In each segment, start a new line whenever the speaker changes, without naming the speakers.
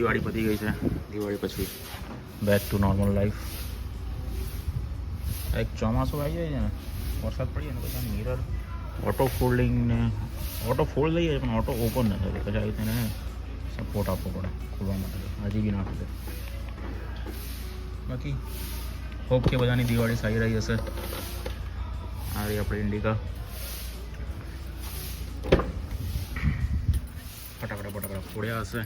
દિવાળી પતી ગઈ છે. દિવાળી પછી બેક ટુ નોર્મલ લાઈફ. એક ચોમાસું આવી જાય છે ને, વરસાદ પડી જાય ને પછી મિરર ઓટો ફોલ્ડિંગ ને ઓટો ફોલ્ડ થઈ જાય પણ ઓટો ઓપન ન થાય. પછી આવી તેને સપોર્ટ આપવો પડે ખોલવા માટે. હજી બી ના ખુલે. બાકી હોપ કે બધાની દિવાળી સારી રહી હશે. આ રહી આપણી ઇન્ડિકા. ફટાકડા ફોડ્યા હશે.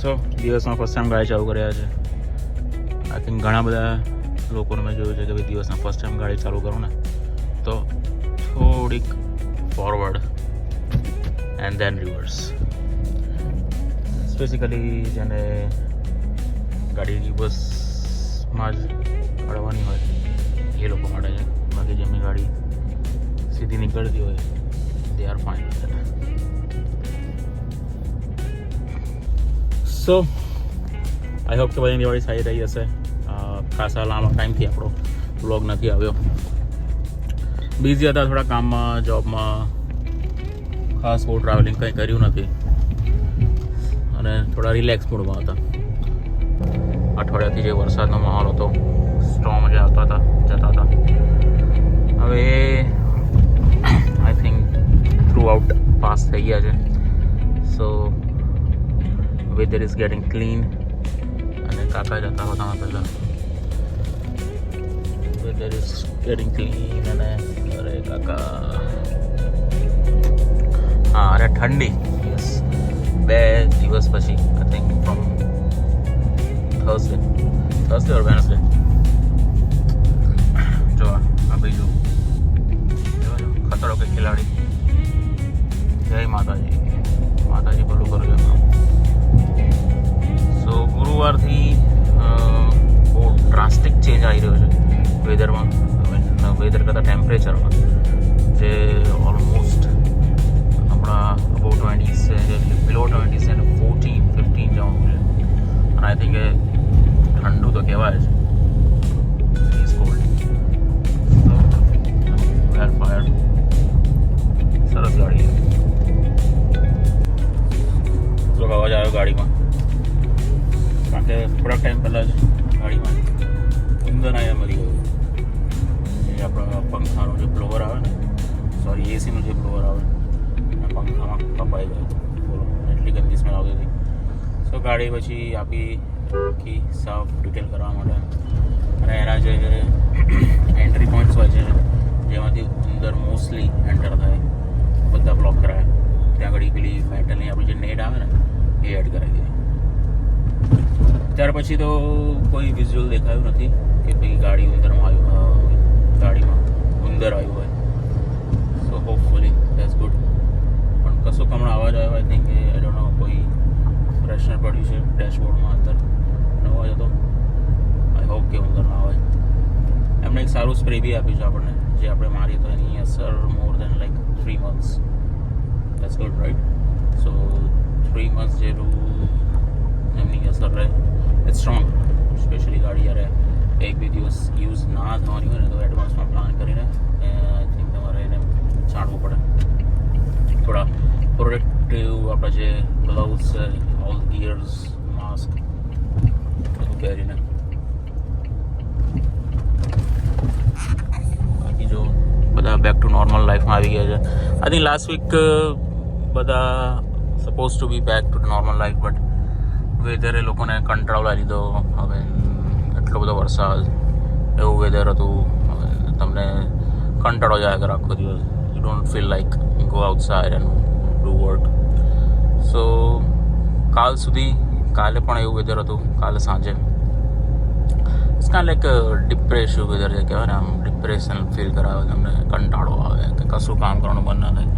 સો દિવસમાં ફર્સ્ટ ટાઈમ ગાડી ચાલુ કર્યા છે. આઈ થિંક ઘણા બધા લોકોને મેં જોયું છે કે ભાઈ દિવસના ફર્સ્ટ ટાઈમ ગાડી ચાલુ કરો ને તો થોડીક ફોરવર્ડ એન્ડ ધેન રિવર્સ. સ્પેસિકલી જેને ગાડી રિવર્સમાં જ કાઢવાની હોય એ લોકો માટે છે. બાકી જેમની ગાડી સીધી નીકળતી હોય they are fine with it. So I hope કે બધી દિવાળી સારી રહી હશે. ખાસા લાંબા ટાઈમથી આપણો વ્લોગ નથી આવ્યો. બિઝી હતા થોડા કામમાં, જોબમાં, ખાસ બહુ ટ્રાવેલિંગ કંઈ કર્યું નથી અને થોડા રિલેક્સ મૂડમાં હતા. અઠવાડિયાથી જે વરસાદનો માહોલ હતો, સ્ટોર્મ જે આવતા હતા જતા હતા, હવે I think through out pass થઈ ગયા છે. સો વેધર ઇઝ ગેટિંગ ક્લીન. અને કાકા જતા હતા પહેલાં વેધર ઇઝ ગેટિંગ ક્લીન. અને અરે કાકા હા અરે ઠંડી. યસ 2 દિવસ પછી I think from Thursday or Wednesday. જો આ બીજું ખતરો કે ખિલાડી. જય માતાજી. માતાજી ભલું કરું છે. સો ગુરુવારથી બહુ ડ્રાસ્ટિક ચેન્જ આવી રહ્યો છે વેધરમાં. વેધર કરતાં ટેમ્પરેચરમાં જે ઓલમોસ્ટ હમણાં અબાઉ 20s છે, બિલો 20s છે, 14-15 જવાનું છે. અને આઈ થિંક એ ઠંડુ તો કહેવાય જ. Is called. So well fired. સરસ ગાડી છે. તો અવાજ આવ્યો ગાડીમાં કારણ કે થોડાક ટાઈમ પહેલાં જ ગાડીમાં ઉંદર આયા મરી ગયું. જે આપણા પંખાનું જે બ્લોવર આવે ને, સોરી એસીનું જે બ્લોવર આવે ને પંખામાં કપાઈ ગયું. બોલો એટલી ગંદી સ્મેલ આવતી હતી. સો ગાડી પછી આપી કી સાફ ડિટેલ કરવા માટે. અને એના જે એન્ટ્રી પોઈન્ટ્સ હોય છે જેમાંથી ઉંદર મોસ્ટલી એન્ટર થાય બધા બ્લોક કરાય. ત્યાં આગળ પેલી મેટલની આપણી જે નેટ આવે ને એ એડ કરાવી દીધી. ત્યાર પછી તો કોઈ વિઝ્યુઅલ દેખાયું નથી કે ભાઈ ગાડીમાં ઉંદર આવ્યું હોય. સો હોપફુલી ધેટ્સ ગુડ. પણ કશો હમણાં અવાજ આવ્યો I think I don't know કોઈ પ્રેશર પડ્યું છે ડેશબોર્ડમાં અંદર નવો અવાજ હતો. આઈ હોપ કે ઉંદર ના આવે. એમણે એક સારું સ્પ્રે બી આપ્યું છે આપણને જે આપણે મારીએ તો એની અસર more than like 3 months. That's good right. So 3 months જેટલું એમની અસર રહે. It's strong. સ્પેશિયલી ગાડી યારે 1-2 દિવસ યુઝ ના થવાની હોય ને તો એડવાન્સમાં પ્લાન કરીને આઈ થિંક તમારે એને છાંટવું પડે. થોડા પ્રોટેક્ટિવ આપણા જે ગ્લવ્સ છે, ઓલ ગિયર્સ, માસ્ક બધું પહેરીને. બાકી જો બધા બેક ટુ નોર્મલ લાઈફમાં આવી ગયા છે. આઈ થિંક લાસ્ટ વીક બધા suppose to be back to normal life but વેધરે લોકોને કંટાળો લાવી દીધો. હવે એટલો બધો વરસાદ, એવું વેધર હતું. હવે તમને કંટાળો જાય અગર આખો દિવસ. You don't feel like go outside and do work. So કાલે પણ એવું વેધર હતું. કાલે સાંજે it's kind like depressive weather છે કહેવાય ને. આમ ડિપ્રેશન ફીલ કરાવે તમને. કંટાળો આવે કે કશું કામ કરવાનું મન ના થાય.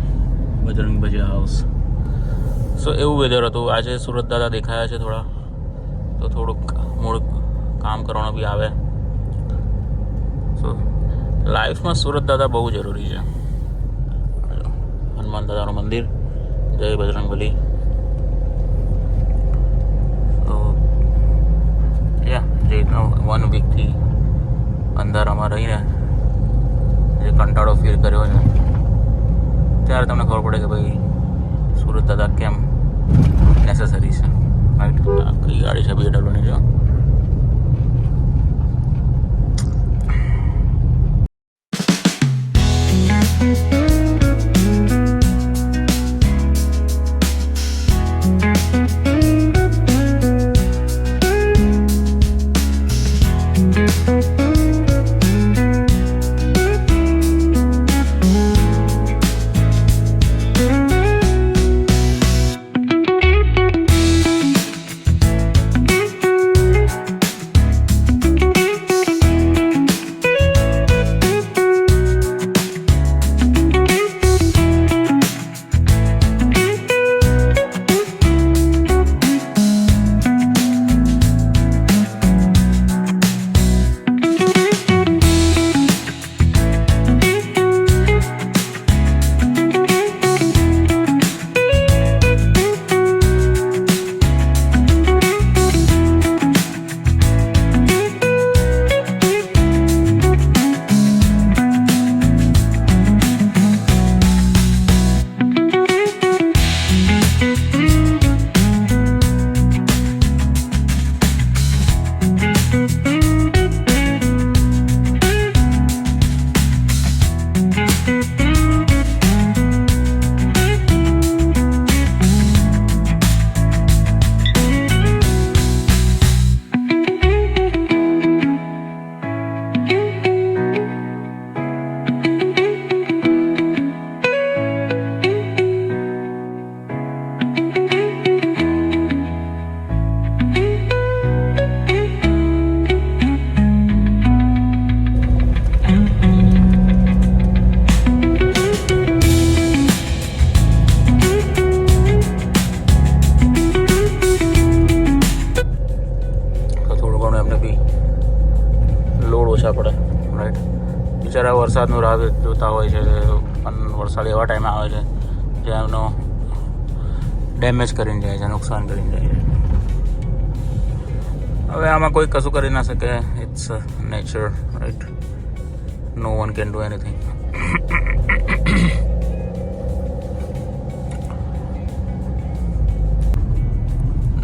બજરંગ બજ્યા હાઉસ. સો એવું વેધર હતું. આજે સુરત દાદા દેખાયા છે થોડા, તો થોડુંક મૂળ કામ કરવાનું બી આવે. સો લાઈફમાં સુરત દાદા બહુ જરૂરી છે. હનુમાન દાદાનું મંદિર, જય બજરંગબલી. તો યા જે રીતના 1 વીકથી અંધારામાં રહીને જે કંટાળો ફીલ કર્યો છે ત્યારે તમને ખબર પડે કે ભાઈ સુરત દાદા કેમ નેસેસરી છે, રાઈટ. આખી ગાડી છે BMW જો. ઓછા પડે, રાઈટ. બિચારા વરસાદનું રાહ જોતા હોય છે, પણ વરસાદ એવા ટાઈમે આવે છે જે એમનો ડેમેજ કરીને જાય છે, નુકસાન કરીને જાય છે. હવે આમાં કોઈ કશું કરી ના શકે. It's nature, right. No one can do anything.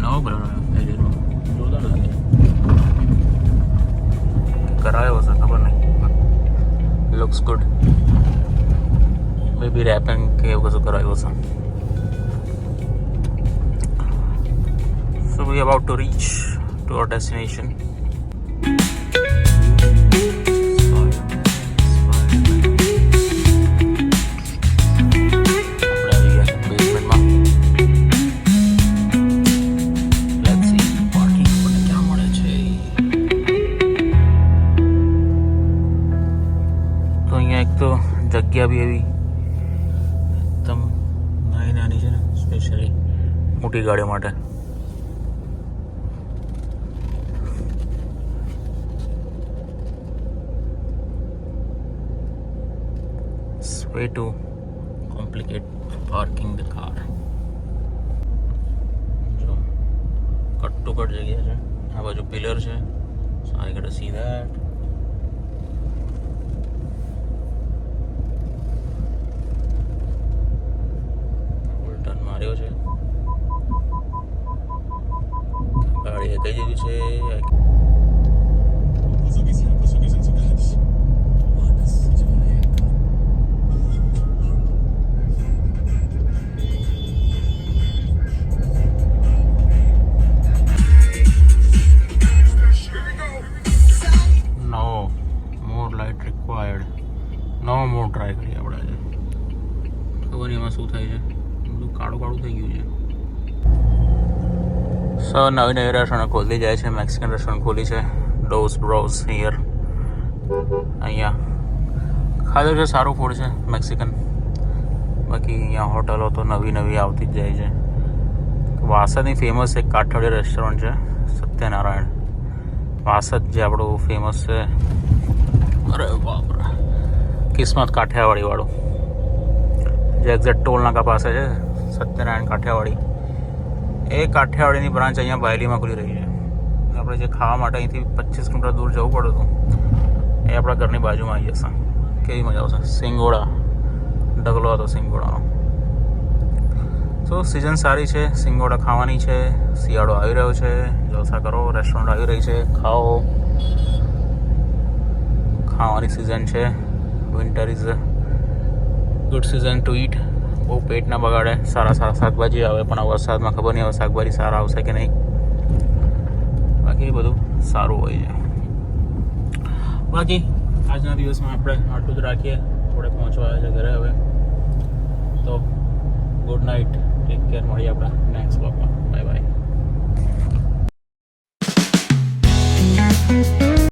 નવો બનાવ્યો જોરદાર લાગે. કરાયો હશે, ખબર નહીં. Looks good. Maybe wrapping કે એવું કશું કરાયું હશે. So we are about to reach to our destination. જગ્યા બી એવી એકદમ નાની નાની છે ને, સ્પેશિયલી મોટી ગાડીઓ માટે. It's way to complicate parking the car. જો કટ ટુ કટ જગ્યા છે. આ બાજુ પિલર છે. So I gotta see that. છે ગાડી કઈ જેવી છે. નો મોર લાઇટ રિક્વાયર્ડ. નો મોર ટ્રાય કરીએ આપણે. ખબર નહીં એમાં શું થાય છે. કાળું કાળું થઈ ગયું છે. નવી નવી રેસ્ટોરન્ટ ખોલી જાય છે. મેક્સિકન રેસ્ટોરન્ટ ખોલી છે, ડોસ બ્રોસ હિયર. અહીંયા ખાધું છે, સારું ફૂડ છે મેક્સિકન. બાકી અહીંયા હોટલો તો નવી નવી આવતી જ જાય છે. વાસદની ફેમસ એક કાઠિયાવાડી રેસ્ટોરન્ટ છે, સત્યનારાયણ. વાસદ જે આપણું ફેમસ છે, અરે બાપરે, કિસ્મત કાઠિયાવાડીવાળું જે એક્ઝેક્ટ ટોલ નાકા પાસે છે, સત્યનારાયણ કાઠિયાવાડી. એ કાઠિયાવાડીની બ્રાન્ચ અહીંયા બાયલીમાં ખુલી રહી છે. આપણે જે ખાવા માટે અહીંથી 25 કિલોમીટર દૂર જવું પડતું હતું, એ આપણા ઘરની બાજુમાં આવી જશે. કેવી મજા આવશે. સિંગોડા ઢગલો હતો સિંગોડાનો. તો સિઝન સારી છે, સિંગોડા ખાવાની છે, શિયાળો આવી રહ્યો છે, જલસા કરો, રેસ્ટોરન્ટ આવી રહી છે, ખાઓ, ખાવાની સિઝન છે. Winter is good season to eat. બહુ પેટ ના બગાડે, સારા શાકભાજી આવે, પણ આ વરસાદમાં ખબર નહીં હવે શાકભાજી સારા આવશે કે નહીં. બાકી બધું સારું હોય છે. બાકી આજના દિવસમાં આપણે આટલું જ રાખીએ. થોડે પહોંચવા આવે છે ઘરે હવે. તો ગુડ નાઇટ, ટેક કેર, મળીએ આપણા નેક્સ્ટ બ્લોગમાં. Bye bye.